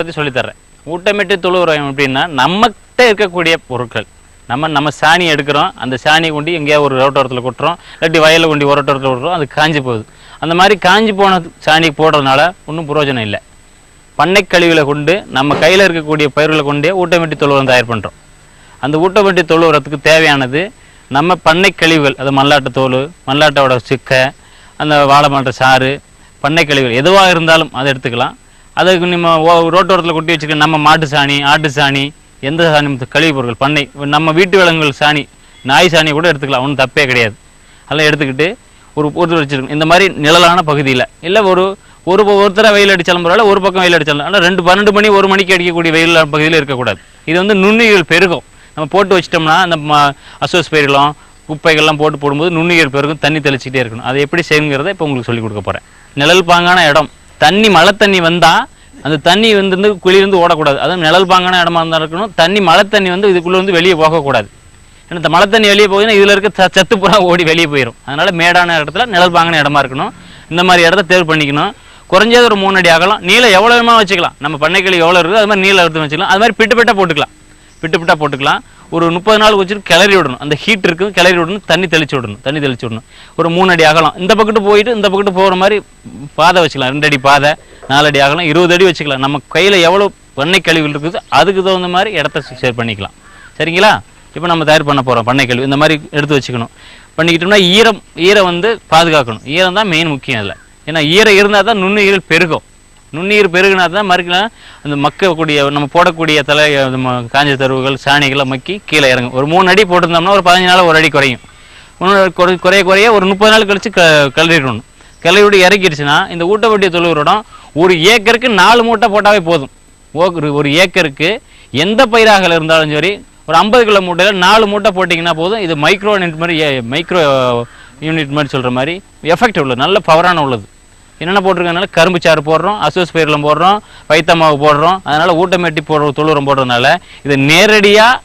பற்றி சொல்லித்தர்றேன். ஊட்டமிட்டு தொழு உரம் எப்படின்னா, நம்மகிட்ட இருக்கக்கூடிய பொருட்கள், நம்ம சாணி எடுக்கிறோம், அந்த சாணியை கொண்டு எங்கேயாவது ஒரு ரோட்டோரத்தில் கொட்டுறோம், இல்லாட்டி வயலில் கொண்டு ரோட்டோரத்தில் கொட்டுறோம், அது காஞ்சி போகுது. அந்த மாதிரி காஞ்சி போன சாணி போடுறதுனால ஒன்றும் பிரயோஜனம் இல்லை. பண்ணை கழிவுகளை கொண்டு நம்ம கையில் இருக்கக்கூடிய பயிர்களை கொண்டே ஊட்டமிட்டு தொழு உரம் தயார் பண்ணுறோம். அந்த ஊட்டமிட்டு தொழு உரத்துக்கு தேவையானது நம்ம பண்ணை கழிவுகள், அது மல்லாட்டு தோல், மல்லாட்டோட சிக்கை, அந்த வாழை மர சாறு, பண்ணை கழிவுகள் எதுவாக இருந்தாலும் அதை எடுத்துக்கலாம். அதுக்கு நம்ம ரோட்டோரத்தில் கொட்டி வச்சுக்கலாம். நம்ம மாட்டு சாணி, ஆட்டு சாணி, எந்த சாணி கழிவு பொருட்கள், பண்ணை, நம்ம வீட்டு விலங்குகள் சாணி, நாய் சாணி கூட எடுத்துக்கலாம், ஒன்றும் தப்பே கிடையாது. அதெல்லாம் எடுத்துக்கிட்டு ஒரு வச்சுருக்கணும். இந்த மாதிரி நிழலான பகுதியில் இல்லை ஒருத்தர வெயில் அடிச்சாலும் பரவாயில்ல, ஒரு பக்கம் வெயில் அடிச்சாலும், ஆனால் 12 மணி 1 மணிக்கு அடிக்கக்கூடிய வெயில் பகுதியில் இருக்கக்கூடாது. இது வந்து நுண்ணுயிர்கள் பெருகும். நம்ம போட்டு வச்சிட்டோம்னா அந்த அசோஸ் பயிர்களும் குப்பைகள்லாம் போடும்போது நுண்ணுயிர் பெருகும். தண்ணி தெளிச்சிக்கிட்டே இருக்கணும். அதை எப்படி செய்யுங்கிறத இப்போ உங்களுக்கு சொல்லிக் கொடுக்க போகிறேன். நிழல் பாங்கான இடம், தண்ணி மழை தண்ணி வந்தால் அந்த தண்ணி வந்து குழியிருந்து ஓடக்கூடாது. அதுவும் நிழல் பாங்கான இடமா இருந்தால் இருக்கணும். தண்ணி மழை தண்ணி வந்து இதுக்குள்ளே வந்து வெளியே போகக்கூடாது. ஏன்னா இந்த மழை தண்ணி வெளியே போகுதுன்னா இதில் இருக்க சத்து புறா ஓடி வெளியே போயிடும். அதனால் மேடான இடத்துல நிழல் பாங்கான இடமா இருக்கணும். இந்த மாதிரி இடத்த தேர்வு பண்ணிக்கணும். குறைஞ்சது ஒரு 3 அடி அகலம், நீளம் எவ்வளோ வேணுமா வச்சுக்கலாம். நம்ம பண்ணைக்கிளி எவ்வளோ இருக்குது அது மாதிரி நீளம் எடுத்து வச்சுக்கலாம். அது மாதிரி பிட்டு போட்டுக்கலாம். ஒரு 30 நாள் வச்சுட்டு கிளறி விடணும். அந்த ஹீட் இருக்குது, கிளறி விடணும். தண்ணி தெளிச்சு விடணும். ஒரு 3 அடி அகலம், இந்த பக்கத்து போயிட்டு இந்த பக்கத்து போகிற மாதிரி பாதை வச்சுக்கலாம். 2 அடி பாதை, 4 அடி அகலம், 20 அடி வச்சுக்கலாம். நம்ம கையில் எவ்வளோ பண்ணை கழிவுகள் இருக்குது அதுக்கு தகுந்த மாதிரி இடத்த ஷேர் பண்ணிக்கலாம். சரிங்களா? இப்போ நம்ம தயார் பண்ண போகிறோம் பண்ணை கழிவு. இந்த மாதிரி எடுத்து வச்சுக்கணும். பண்ணிக்கிட்டோம்னா ஈரம் வந்து பாதுகாக்கணும். ஈரம் தான் மெயின் முக்கியம் அதில். ஏன்னா ஈரம் இருந்தால் தான் நுண்ணுயிர்கள் பெருகும். நுண்ணுயிர் பெருகினா தான் மறுக்கலாம் அந்த மக்கக்கூடிய நம்ம போடக்கூடிய காஞ்ச தருவுகள் சாணிகளை மக்கி கீழே இறங்கும். ஒரு 3 அடி போட்டிருந்தோம்னா ஒரு 15 நாள் 1 அடி குறையும். குறைய ஒரு 30 நாள் கழிச்சு கிளறிடணும். கிளறி இறக்கிடுச்சுன்னா இந்த ஊட்டப்பட்டிய தொழு உரம் 1 ஏக்கருக்கு 4 மூட்டை போட்டாவே போதும். ஒரு ஏக்கருக்கு எந்த பயிராக இருந்தாலும் சரி ஒரு 50 கிலோ மூட்டையில் 4 மூட்டை போட்டிங்கன்னா போதும். இது மைக்ரோ யூனிட் மாதிரி சொல்கிற மாதிரி எஃபெக்ட் உள்ளது, நல்ல பவரான உள்ளது. என்னென்ன போட்டிருக்கனால கரும்பு சாறு போடுறோம், அசோஸ் பயிரெலாம் போடுறோம், பைத்தமாவு போடுறோம். அதனால் ஊட்டமேட்டி தொழு உரம் போடுறதுனால இதை நேரடியாக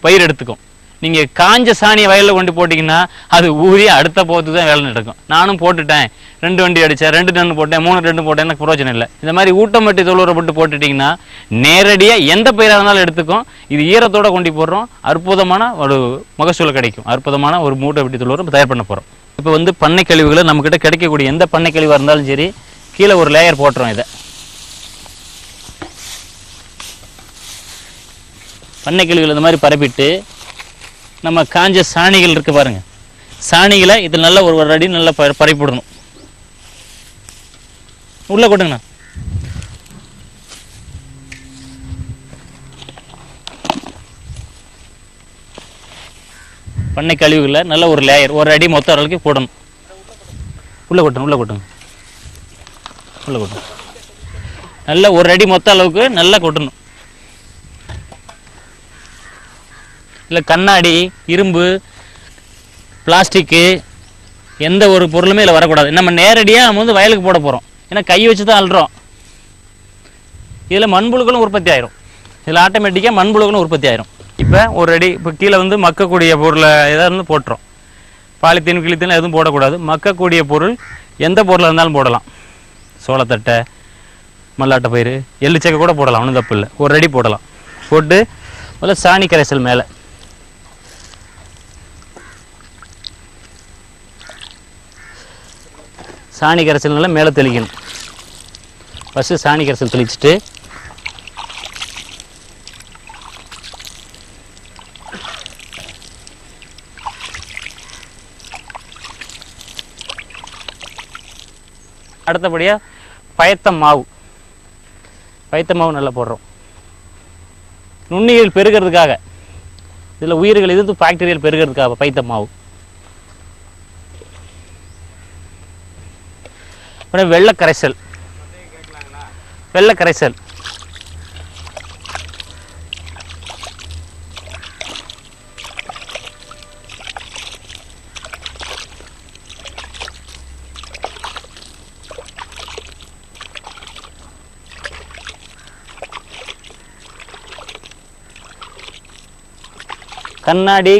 பயிர் எடுத்துக்கும். நீங்கள் காஞ்ச சாணியை வயலில் கொண்டு போட்டிங்கன்னா அது ஊறி அடுத்த போத்து தான் வேலை நடக்கும். நானும் போட்டுட்டேன், 2 வண்டி அடித்தேன், 2 டன்னு போட்டேன், 3 டன்னு போட்டேன், எனக்கு பிரயோஜனம் இல்லை. இந்த மாதிரி ஊட்டமேட்டி தொழு உரம் போட்டு போட்டுட்டிங்கன்னா நேரடியாக எந்த பயிராக இருந்தாலும் எடுத்துக்கும். இது ஈரத்தோடு கொண்டு போடுறோம். அற்புதமான ஒரு மகசூல் கிடைக்கும். அற்புதமான ஒரு ஊட்டமேட்டி தொழு உரம் தயார் பண்ண போகிறோம். இப்போ வந்து பண்ணை கழிவுகளை நம்மக்கிட்ட கிடைக்கக்கூடிய எந்த பண்ணை கழிவாக இருந்தாலும் சரி கீழே ஒரு லேயர் போட்டுறோம். இதை பண்ணை கழிவுகள் இந்த மாதிரி பரப்பிட்டு நம்ம காஞ்ச சாணிகள் இருக்கு பாருங்க, சாணிகளை இதில் நல்லா ஒரு அடி நல்லா பரப்பிடணும். உள்ள கொட்டுங்கண்ணா. பண்ணை கழிவுகளை நல்ல ஒரு லேயர் 1 அடி மொத்த அளவுக்கு போடணும். உள்ள கொட்டுங்க. நல்லா 1 அடி மொத்த அளவுக்கு நல்லா கொட்டணும். இல்லை கண்ணாடி, இரும்பு, பிளாஸ்டிக்கு எந்த ஒரு பொருளுமே இதில் வரக்கூடாது. நம்ம நேரடியாக நம்ம வந்து வயலுக்கு போட போகிறோம். ஏன்னா கை வச்சு தான் அள்ளுறோம். இதில் மண்புழுக்களும் உற்பத்தி ஆயிரும். இதில் ஆட்டோமேட்டிக்காக மண்புழுக்களும் உற்பத்தி ஆயிரும். இப்போ 1 அடி இப்போ கீழே வந்து மக்கக்கூடிய பொருளை எதாவது போட்டுறோம். பாலித்தீன் கிளித்தீன் எதுவும் போடக்கூடாது. மக்கக்கூடிய பொருள் எந்த பொருளாக இருந்தாலும் போடலாம். சோளத்தட்டை, மல்லாட்டை பயிர், எள்ளுச்சக்கை கூட போடலாம், ஒன்றும் தப்பு இல்லை. 1 அடி போடலாம். போட்டு முதல்ல சாணி கரைசல் மேலே சாணி கரைசல்னால மேலே தெளிக்கணும். ஃபஸ்ட்டு சாணி கரைசல் தெளிச்சுட்டு அடுத்தபடியாக பயத்த மாவு நல்லா போடுறோம். நுண்ணுயிர்கள் பெருகிறதுக்காக, இதில் உயிர்கள் இது பாக்டீரியல் பெருகிறதுக்காக பைத்த மாவு. அப்புறம் வெள்ளை கரைசல் கண்ணாடி,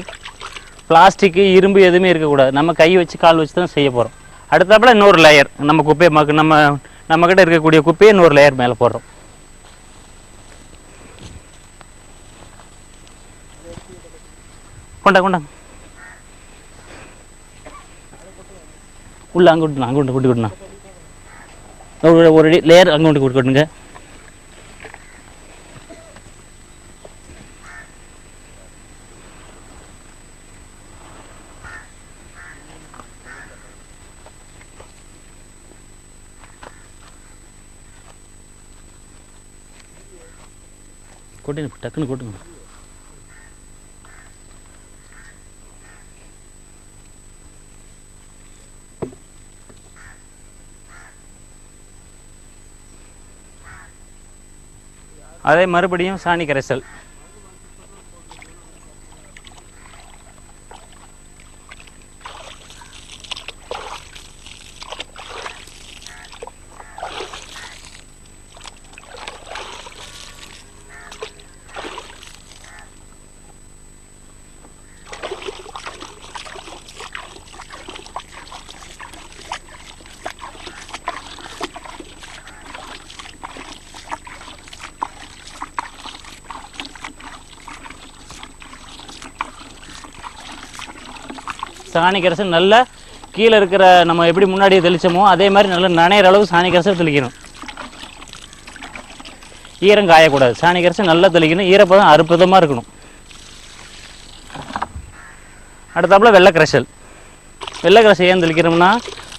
பிளாஸ்டிக்கு, இரும்பு எதுவுமே இருக்கக்கூடாது. நம்ம கை வச்சு கால் வச்சு தான் செய்ய போகிறோம். அடுத்தாப்புல இன்னொரு லேயர் நம்ம குப்பையை நம்மக்கிட்ட இருக்கக்கூடிய குப்பையை இன்னொரு லேயர் மேலே போடுறோம். கொண்டா உள்ள அங்கே கூட்டி கொட்டுண்ணா ஒரு அடி லேயர் அங்கே கூட்டி கொட்டுங்க. கொட்டி டக்குன்னு கொட்டுங்க. அதே மறுபடியும் சாணி கரைசல். சாணி கரைசல் நல்லா கீழே இருக்கிற நம்ம எப்படி முன்னாடியே தெளிச்சோமோ அதே மாதிரி நல்லா நனைகிற அளவு சாணி கரைசல் தெளிக்கணும். ஈரம் காயக்கூடாது. சாணி கரைசல் நல்லா தெளிக்கணும். ஈரப்பதம் அற்புதமாக இருக்கணும். அடுத்தாப்புல வெள்ளை கரைசல். வெள்ளை கரைசல் ஏன் தெளிக்கிறோம்னா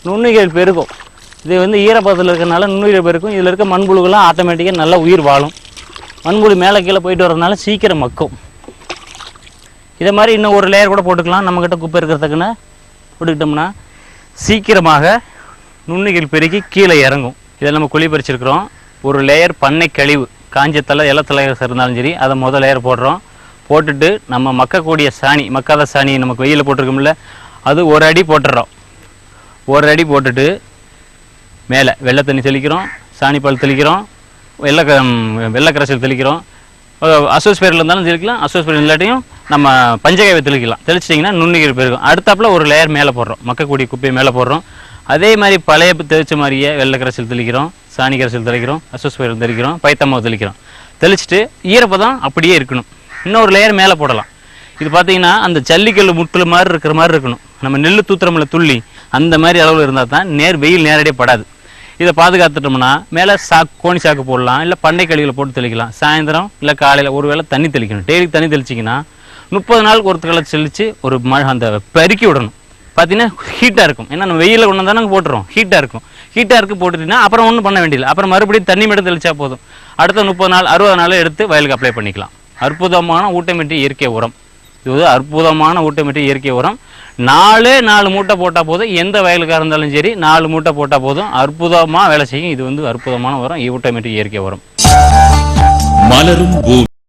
நுண்ணுயிர்கள் பெருக்கும். இது ஈரப்பதத்தில் இருக்கிறனால நுண்ணுயிர்கள் பெருக்கும். இதில் இருக்க மண்புழுக்கெல்லாம் ஆட்டோமேட்டிக்காக நல்லா உயிர் வாழும். மண்புழு மேலே கீழே போயிட்டு வரதுனால சீக்கிரம் மக்கும். இதை மாதிரி இன்னும் ஒரு லேயர் கூட போட்டுக்கலாம். நம்மக்கிட்ட குப்பை இருக்கிறதுக்குன்னு போட்டுக்கிட்டோம்னா சீக்கிரமாக நுண்ணுயிர்கள் பெருக்கி கீழே இறங்கும். இதை நம்ம குழி பறிச்சிருக்கிறோம். ஒரு லேயர் பண்ணை கழிவு காஞ்ச தலை இலத்தலை இருந்தாலும் சரி அதை முதல் லேயர் போடுறோம். போட்டுட்டு நம்ம மக்கக்கூடிய சாணி மக்காத சாணி நமக்கு வெயிலில் போட்டிருக்கோம்ல அது ஒரு அடி போட்டுடுறோம். ஒரு அடி போட்டுட்டு மேலே வெள்ளை தண்ணி தெளிக்கிறோம், சாணிப்பால் தெளிக்கிறோம், வெள்ளை கரைசல் தெளிக்கிறோம். அசோஸ்பேரில் இருந்தாலும் தெளிக்கலாம், அசோஸ்பேரில் இல்லாட்டியும் நம்ம பஞ்சகாவை தெளிக்கலாம். தெளிச்சிட்டிங்கன்னா நுண்ணுயிர் பெருகும். அடுத்தாப்பில் ஒரு லேயர் மேலே போடுறோம், மக்கக்கூடிய குப்பையை மேலே போடுறோம். அதே மாதிரி பழைய தெளிச்ச மாதிரியே வெள்ளை கரைசல் தெளிக்கிறோம், சாணி கரைசல் தெளிக்கிறோம், அசோஸ்பேரில் தெளிக்கிறோம், பைத்தம்மாவை தெளிக்கிறோம். தெளிச்சுட்டு ஈரப்பதம் அப்படியே இருக்கணும். இன்னொரு லேயர் மேலே போடலாம். இது பார்த்தீங்கன்னா அந்த ஜல்லிக்கல் முட்டில் மாதிரி இருக்கிற மாதிரி இருக்கணும். நம்ம நெல் தூத்திரமில்ல துள்ளி அந்த மாதிரி அளவில் இருந்தால் தான் வெயில் நேரடியாக படாது. இதை பாதுகாத்துட்டோம்னா மேலே கோணி சாக்கு போடலாம், இல்லை பண்ணை கழிவுகளை போட்டு தெளிக்கலாம். சாயந்தரம் இல்லை காலையில் ஒரு வேளை தண்ணி தெளிக்கணும். டெய்லி தண்ணி தெளிச்சிங்கன்னா 30 நாளுக்கு ஒரு காலை தெளித்து ஒரு அந்த பெருக்கி விடணும். பார்த்தீங்கன்னா ஹீட்டாக இருக்கும். ஏன்னா நம்ம வெயிலில் கொண்டு வந்தால் நாங்கள் போட்டுறோம். ஹீட்டாக இருக்கும். ஹீட்டாக இருக்குது போட்டுட்டிங்கன்னா அப்புறம் ஒன்றும் பண்ண வேண்டியதில்லை. அப்புறம் மறுபடியும் தண்ணி மட்டும் தெளிச்சா போதும். அடுத்த 30 நாள் 60 நாள் எடுத்து வயலுக்கு அப்ளை பண்ணிக்கலாம். அற்புதமான ஊட்டமிட்டு இயற்கை உரம். இது அற்புதமான ஊட்டமிட்டு இயற்கை உரம். 4 மூட்டை போட்டால் போதும். எந்த வயலுக்காக இருந்தாலும் சரி 4 மூட்டை போட்டால் போதும். அற்புதமாக வேலை செய்யும். இது அற்புதமான உரம், ஊட்டமிட்டு இயற்கை உரம். மலரும்